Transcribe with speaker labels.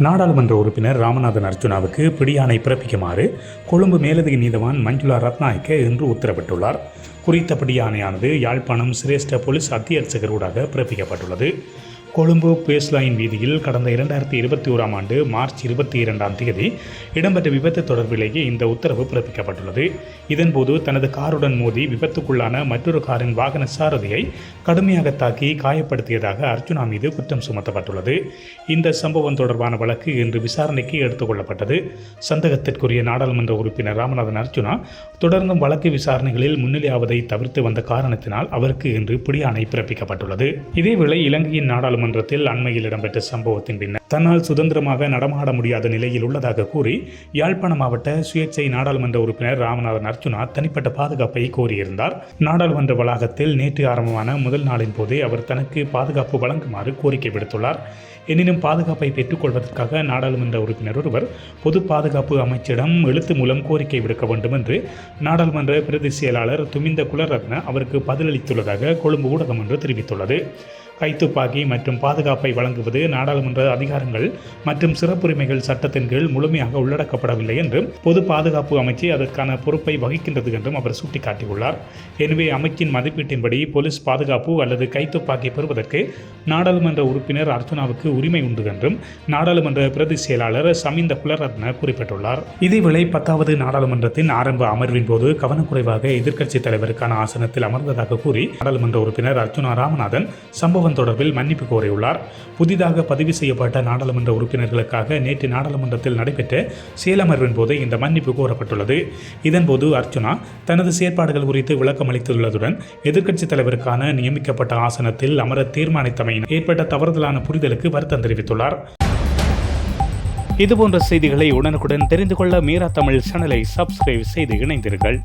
Speaker 1: நாடாளுமன்ற உறுப்பினர் ராமநாதன் அர்ஜுனாவுக்கு பிடியாணை பிறப்பிக்குமாறு கொழும்பு மேலதிக நீதவான் மஞ்சுளா ரத்நாயக்க இன்று உத்தரவிட்டுள்ளார். குறித்த பிடியாணையானது யாழ்ப்பாணம் சிரேஷ்ட போலீஸ் அத்தியட்சகரூடாக பிறப்பிக்கப்பட்டுள்ளது. கொழும்பு பேஸ்லைன் வீதியில் கடந்த 2021ஆம் ஆண்டு மார்ச் 22ஆம் தேதி இடம்பெற்ற விபத்து தொடர்பிலேயே இந்த உத்தரவு பிறப்பிக்கப்பட்டுள்ளது. இதன்போது தனது காருடன் மோதி விபத்துக்குள்ளான மற்றொரு காரின் வாகன சாரதியை கடுமையாக தாக்கி காயப்படுத்தியதாக அர்ஜுனா மீது குற்றம் சுமத்தப்பட்டுள்ளது. இந்த சம்பவம் தொடர்பான வழக்கு இன்று விசாரணைக்கு எடுத்துக் கொள்ளப்பட்டது. சந்தேகத்திற்குரிய நாடாளுமன்ற உறுப்பினர் ராமநாதன் அர்ஜுனா தொடர்ந்தும் வழக்கு விசாரணைகளில் முன்னிலையாவதை தவிர்த்து வந்த காரணத்தினால் அவருக்கு இன்று பிடியாணை பிறப்பிக்கப்பட்டுள்ளது. இதேவேளை இலங்கையின் நாடாளுமன்றத்தில் அண்மையில் இடம்பெற்ற சம்பவத்தின் பின்னர் தன்னால் சுதந்திரமாக நடமாட முடியாத நிலையில் உள்ளதாக கூறி யாழ்ப்பாண மாவட்ட சுயேட்சை நாடாளுமன்ற உறுப்பினர் ராமநாதன் அர்ஜுனா தனிப்பட்ட பாதுகாப்பை கோரியிருந்தார். நாடாளுமன்ற வளாகத்தில் நேற்று ஆரம்பமான முதல் நாளின் போதே அவர் தனக்கு பாதுகாப்பு வழங்குமாறு கோரிக்கை விடுத்துள்ளார். எனினும் பாதுகாப்பை பெற்றுக்கொள்வதற்காக நாடாளுமன்ற உறுப்பினர் ஒருவர் பொது பாதுகாப்பு அமைச்சிடம் எழுத்து மூலம் கோரிக்கை விடுக்க வேண்டும் என்று நாடாளுமன்ற பிரதி செயலாளர் துமிந்த குலரத்ன அவருக்கு பதிலளித்துள்ளதாக கொழும்பு ஊடகம் ஒன்று தெரிவித்துள்ளது. கைத்துப்பாக்கி மற்றும் பாதுகாப்பை வழங்குவது நாடாளுமன்ற அதிகாரங்கள் மற்றும் சிறப்புரிமைகள் சட்டத்தின் கீழ் முழுமையாக உள்ளடக்கப்படவில்லை என்றும் பொது பாதுகாப்பு அமைச்சு அதற்கான பொறுப்பை வகிக்கின்றது என்றும் அவர் சுட்டிக்காட்டியுள்ளார். எனவே அமைச்சின் மதிப்பீட்டின்படி போலீஸ் பாதுகாப்பு அல்லது கைத்துப்பாக்கி பெறுவதற்கு நாடாளுமன்ற உறுப்பினர் அர்ஜுனாவுக்கு உரிமை உண்டு என்றும் நாடாளுமன்ற பிரதி செயலாளர் சமிந்த குலரத்ன குறிப்பிட்டுள்ளார். இதேவேளை 10வது நாடாளுமன்றத்தின் ஆரம்ப அமர்வின் போது கவனக்குறைவாக எதிர்க்கட்சித் தலைவருக்கான ஆசனத்தில் அமர்ந்ததாக கூறி நாடாளுமன்ற உறுப்பினர் அர்ஜுனா ராமநாதன் சம்பவம் தொடர்பில் மன்னிப்பு கோரியுள்ளார். புதிதாக பதிவு செய்யப்பட்ட நாடாளுமன்ற உறுப்பினர்களுக்காக நேற்று நாடாளுமன்றத்தில் நடைபெற்ற செயலமர்வின் போது இந்த மன்னிப்பு கோரப்பட்டுள்ளது. இதன்போது அர்ஜுனா தனது செயற்பாடுகள் குறித்து விளக்கம் அளித்துள்ளதுடன் எதிர்க்கட்சித் தலைவருக்கான நியமிக்கப்பட்ட ஆசனத்தில் அமர தீர்மானித்தமையின் ஏற்பட்ட தவறுதலான புரிதலுக்கு வருத்தம் தெரிவித்துள்ளார். இதுபோன்ற செய்திகளை உடனுக்குடன் தெரிந்து கொள்ள மீரா தமிழ் சேனலை சப்ஸ்கிரைப் செய்து இணைந்தீர்கள்.